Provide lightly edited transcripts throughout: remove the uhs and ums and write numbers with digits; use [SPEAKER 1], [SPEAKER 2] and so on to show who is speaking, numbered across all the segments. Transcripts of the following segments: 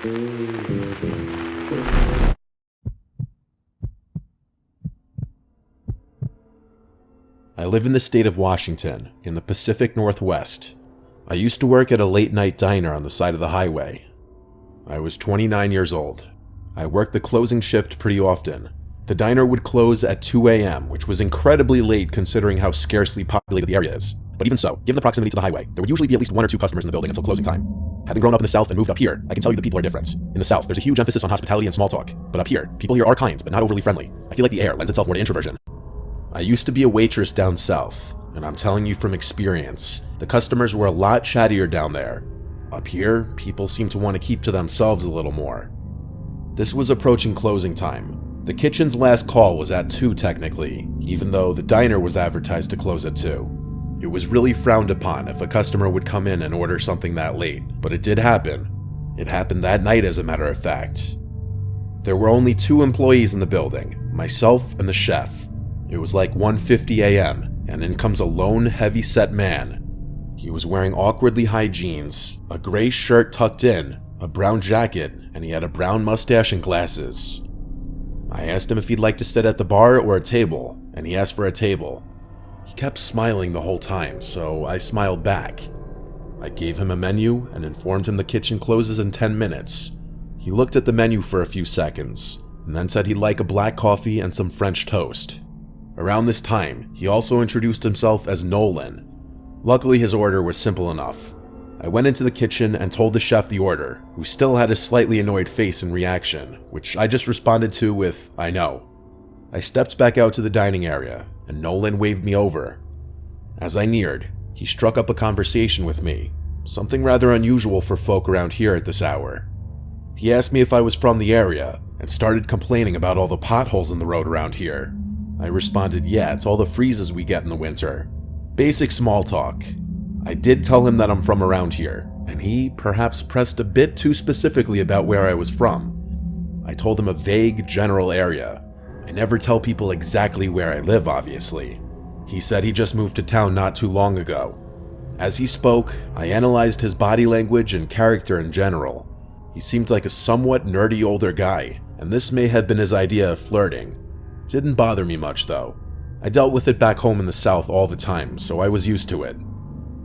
[SPEAKER 1] I live in the state of Washington, in the Pacific Northwest. I used to work at a late-night diner on the side of the highway. I was 29 years old. I worked the closing shift pretty often. The diner would close at 2 a.m., which was incredibly late considering how scarcely populated the area is. But even so, given the proximity to the highway, there would usually be at least one or two customers in the building until closing time. Having grown up in the South and moved up here, I can tell you the people are different. In the South, there's a huge emphasis on hospitality and small talk. But up here, people here are kind, but not overly friendly. I feel like the air lends itself more to introversion. I used to be a waitress down south, and I'm telling you from experience, the customers were a lot chattier down there. Up here, people seem to want to keep to themselves a little more. This was approaching closing time. The kitchen's last call was at 2 technically, even though the diner was advertised to close at 2. It was really frowned upon if a customer would come in and order something that late, but it did happen. It happened that night, as a matter of fact. There were only 2 employees in the building, myself and the chef. It was like 1:50 a.m., and in comes a lone, heavy-set man. He was wearing awkwardly high jeans, a gray shirt tucked in, a brown jacket, and he had a brown mustache and glasses. I asked him if he'd like to sit at the bar or a table, and he asked for a table. He kept smiling the whole time, so I smiled back. I gave him a menu and informed him the kitchen closes in 10 minutes. He looked at the menu for a few seconds, and then said he'd like a black coffee and some French toast. Around this time, he also introduced himself as Nolan. Luckily, his order was simple enough. I went into the kitchen and told the chef the order, who still had a slightly annoyed face in reaction, which I just responded to with, "I know." I stepped back out to the dining area, and Nolan waved me over. As I neared, he struck up a conversation with me, something rather unusual for folk around here at this hour. He asked me if I was from the area, and started complaining about all the potholes in the road around here. I responded, yeah, it's all the freezes we get in the winter. Basic small talk. I did tell him that I'm from around here, and he perhaps pressed a bit too specifically about where I was from. I told him a vague, general area. I never tell people exactly where I live, obviously. He said he just moved to town not too long ago. As he spoke, I analyzed his body language and character in general. He seemed like a somewhat nerdy older guy, and this may have been his idea of flirting. Didn't bother me much though. I dealt with it back home in the South all the time, so I was used to it.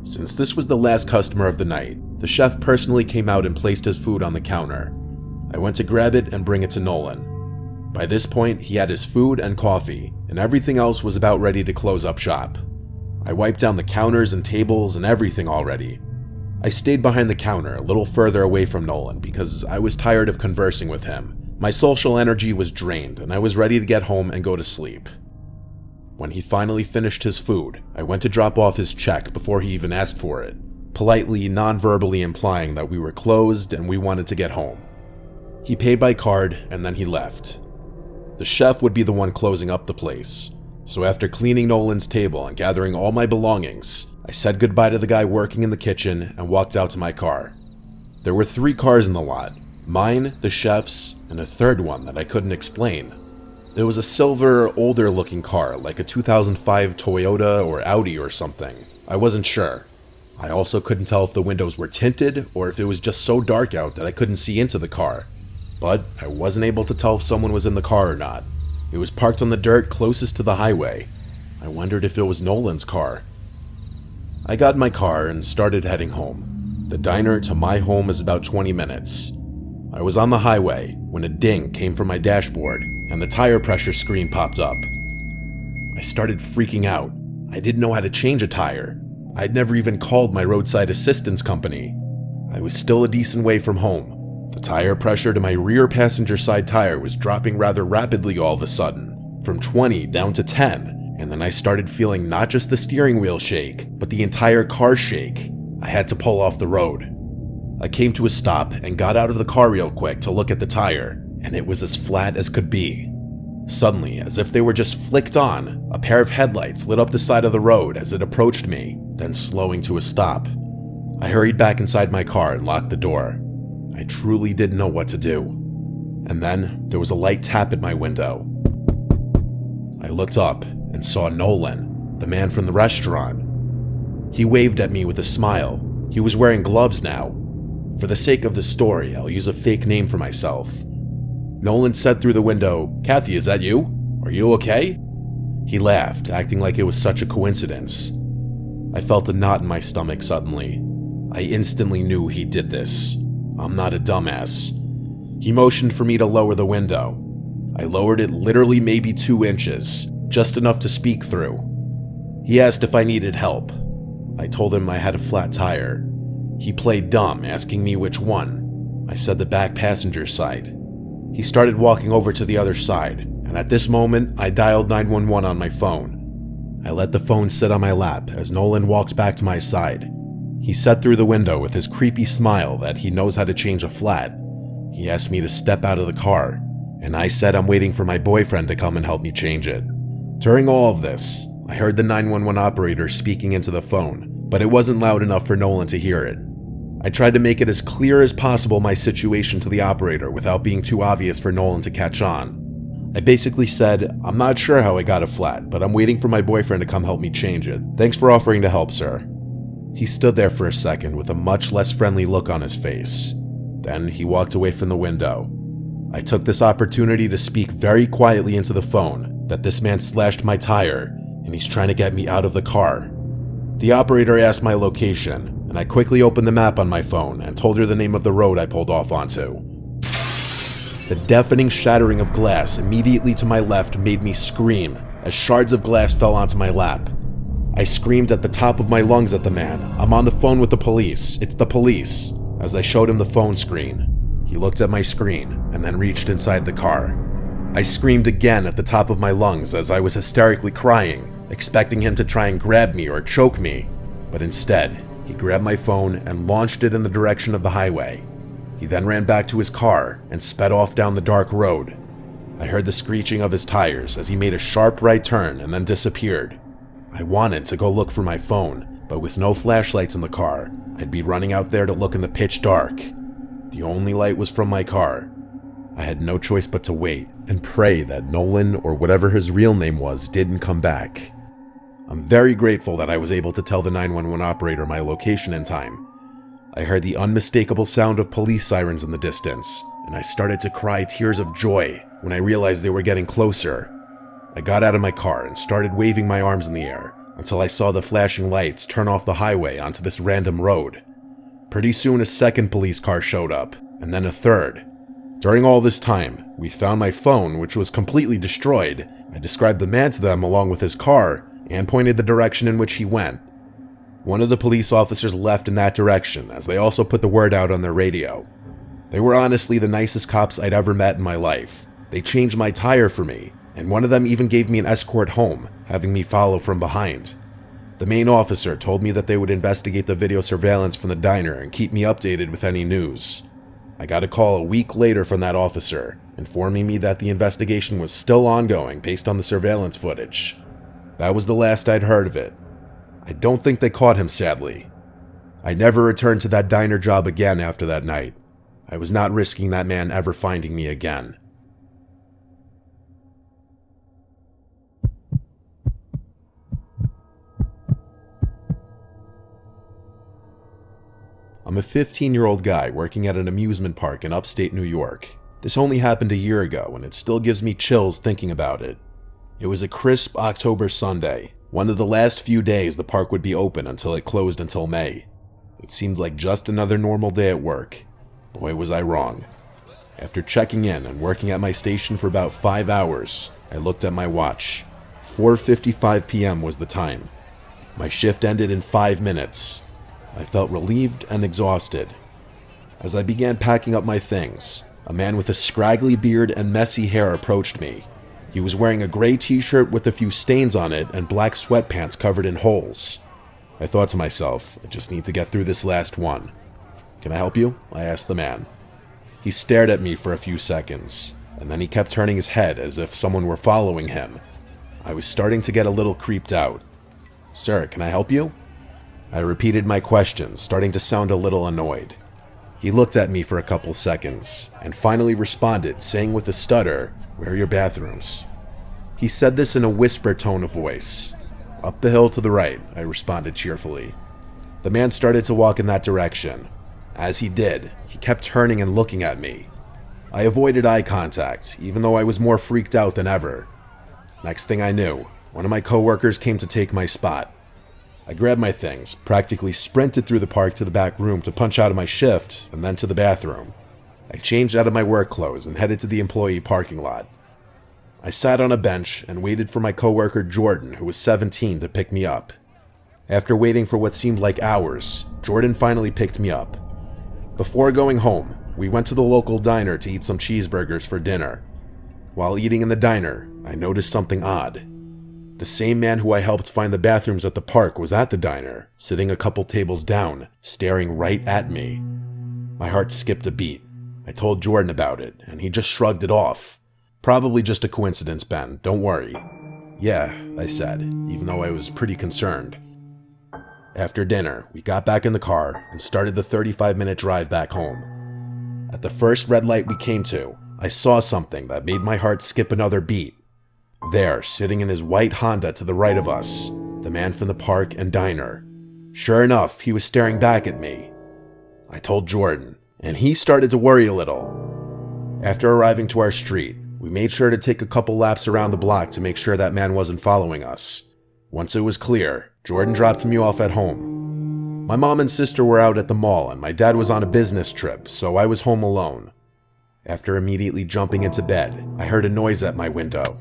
[SPEAKER 1] Since this was the last customer of the night, the chef personally came out and placed his food on the counter. I went to grab it and bring it to Nolan. By this point, he had his food and coffee, and everything else was about ready to close up shop. I wiped down the counters and tables and everything already. I stayed behind the counter a little further away from Nolan because I was tired of conversing with him. My social energy was drained, and I was ready to get home and go to sleep. When he finally finished his food, I went to drop off his check before he even asked for it, politely, non-verbally implying that we were closed and we wanted to get home. He paid by card, and then he left. The chef would be the one closing up the place, so after cleaning Nolan's table and gathering all my belongings, I said goodbye to the guy working in the kitchen and walked out to my car. There were 3 cars in the lot, mine, the chef's, and a third one that I couldn't explain. There was a silver, older-looking car, like a 2005 Toyota or Audi or something. I wasn't sure. I also couldn't tell if the windows were tinted or if it was just so dark out that I couldn't see into the car. But I wasn't able to tell if someone was in the car or not. It was parked on the dirt closest to the highway. I wondered if it was Nolan's car. I got in my car and started heading home. The diner to my home is about 20 minutes. I was on the highway when a ding came from my dashboard and the tire pressure screen popped up. I started freaking out. I didn't know how to change a tire. I'd never even called my roadside assistance company. I was still a decent way from home. The tire pressure to my rear passenger side tire was dropping rather rapidly all of a sudden, from 20 down to 10, and then I started feeling not just the steering wheel shake, but the entire car shake. I had to pull off the road. I came to a stop and got out of the car real quick to look at the tire, and it was as flat as could be. Suddenly, as if they were just flicked on, a pair of headlights lit up the side of the road as it approached me, then slowing to a stop. I hurried back inside my car and locked the door. I truly didn't know what to do. And then there was a light tap at my window. I looked up and saw Nolan, the man from the restaurant. He waved at me with a smile. He was wearing gloves now. For the sake of the story, I'll use a fake name for myself. Nolan said through the window, "Kathy, is that you? Are you okay?" He laughed, acting like it was such a coincidence. I felt a knot in my stomach suddenly. I instantly knew he did this. I'm not a dumbass. He motioned for me to lower the window. I lowered it literally maybe 2 inches, just enough to speak through. He asked if I needed help. I told him I had a flat tire. He played dumb, asking me which one. I said the back passenger side. He started walking over to the other side, and at this moment, I dialed 911 on my phone. I let the phone sit on my lap as Nolan walked back to my side. He said through the window with his creepy smile that he knows how to change a flat. He asked me to step out of the car, and I said I'm waiting for my boyfriend to come and help me change it. During all of this, I heard the 911 operator speaking into the phone, but it wasn't loud enough for Nolan to hear it. I tried to make it as clear as possible my situation to the operator without being too obvious for Nolan to catch on. I basically said, "I'm not sure how I got a flat, but I'm waiting for my boyfriend to come help me change it. Thanks for offering to help, sir." He stood there for a second with a much less friendly look on his face. Then he walked away from the window. I took this opportunity to speak very quietly into the phone that this man slashed my tire and he's trying to get me out of the car. The operator asked my location, and I quickly opened the map on my phone and told her the name of the road I pulled off onto. The deafening shattering of glass immediately to my left made me scream as shards of glass fell onto my lap. I screamed at the top of my lungs at the man, "I'm on the phone with the police, it's the police," as I showed him the phone screen. He looked at my screen and then reached inside the car. I screamed again at the top of my lungs as I was hysterically crying, expecting him to try and grab me or choke me, but instead, he grabbed my phone and launched it in the direction of the highway. He then ran back to his car and sped off down the dark road. I heard the screeching of his tires as he made a sharp right turn and then disappeared. I wanted to go look for my phone, but with no flashlights in the car, I'd be running out there to look in the pitch dark. The only light was from my car. I had no choice but to wait and pray that Nolan, or whatever his real name was, didn't come back. I'm very grateful that I was able to tell the 911 operator my location in time. I heard the unmistakable sound of police sirens in the distance, and I started to cry tears of joy when I realized they were getting closer. I got out of my car and started waving my arms in the air until I saw the flashing lights turn off the highway onto this random road. Pretty soon a second police car showed up, and then a third. During all this time, we found my phone, which was completely destroyed. I described the man to them along with his car, and pointed the direction in which he went. One of the police officers left in that direction, as they also put the word out on their radio. They were honestly the nicest cops I'd ever met in my life. They changed my tire for me, and one of them even gave me an escort home, having me follow from behind. The main officer told me that they would investigate the video surveillance from the diner and keep me updated with any news. I got a call a week later from that officer, informing me that the investigation was still ongoing based on the surveillance footage. That was the last I'd heard of it. I don't think they caught him, sadly. I never returned to that diner job again after that night. I was not risking that man ever finding me again. I'm a 15-year-old guy working at an amusement park in upstate New York. This only happened a year ago, and it still gives me chills thinking about it. It was a crisp October Sunday, one of the last few days the park would be open until it closed until May. It seemed like just another normal day at work. Boy, was I wrong. After checking in and working at my station for about 5 hours, I looked at my watch. 4:55 p.m. was the time. My shift ended in 5 minutes. I felt relieved and exhausted. As I began packing up my things, a man with a scraggly beard and messy hair approached me. He was wearing a gray t-shirt with a few stains on it and black sweatpants covered in holes. I thought to myself, I just need to get through this last one. "Can I help you?" I asked the man. He stared at me for a few seconds, and then he kept turning his head as if someone were following him. I was starting to get a little creeped out. "Sir, can I help you?" I repeated my question, starting to sound a little annoyed. He looked at me for a couple seconds, and finally responded, saying with a stutter, "Where are your bathrooms?" He said this in a whisper tone of voice. "Up the hill to the right," I responded cheerfully. The man started to walk in that direction. As he did, he kept turning and looking at me. I avoided eye contact, even though I was more freaked out than ever. Next thing I knew, one of my coworkers came to take my spot. I grabbed my things, practically sprinted through the park to the back room to punch out of my shift, and then to the bathroom. I changed out of my work clothes and headed to the employee parking lot. I sat on a bench and waited for my coworker Jordan, who was 17, to pick me up. After waiting for what seemed like hours, Jordan finally picked me up. Before going home, we went to the local diner to eat some cheeseburgers for dinner. While eating in the diner, I noticed something odd. The same man who I helped find the bathrooms at the park was at the diner, sitting a couple tables down, staring right at me. My heart skipped a beat. I told Jordan about it, and he just shrugged it off. Probably just a coincidence, Ben, don't worry. Yeah, I said, even though I was pretty concerned. After dinner, we got back in the car and started the 35-minute drive back home. At the first red light we came to, I saw something that made my heart skip another beat. There, sitting in his white Honda to the right of us, the man from the park and diner. Sure enough, he was staring back at me. I told Jordan, and he started to worry a little. After arriving to our street, we made sure to take a couple laps around the block to make sure that man wasn't following us. Once it was clear, Jordan dropped me off at home. My mom and sister were out at the mall and my dad was on a business trip, so I was home alone. After immediately jumping into bed, I heard a noise at my window.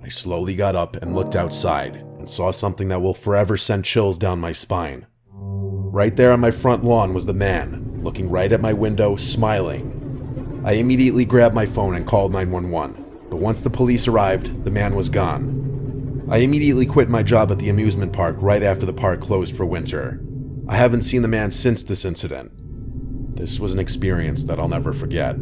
[SPEAKER 1] I slowly got up and looked outside and saw something that will forever send chills down my spine. Right there on my front lawn was the man, looking right at my window, smiling. I immediately grabbed my phone and called 911, but once the police arrived, the man was gone. I immediately quit my job at the amusement park right after the park closed for winter. I haven't seen the man since this incident. This was an experience that I'll never forget.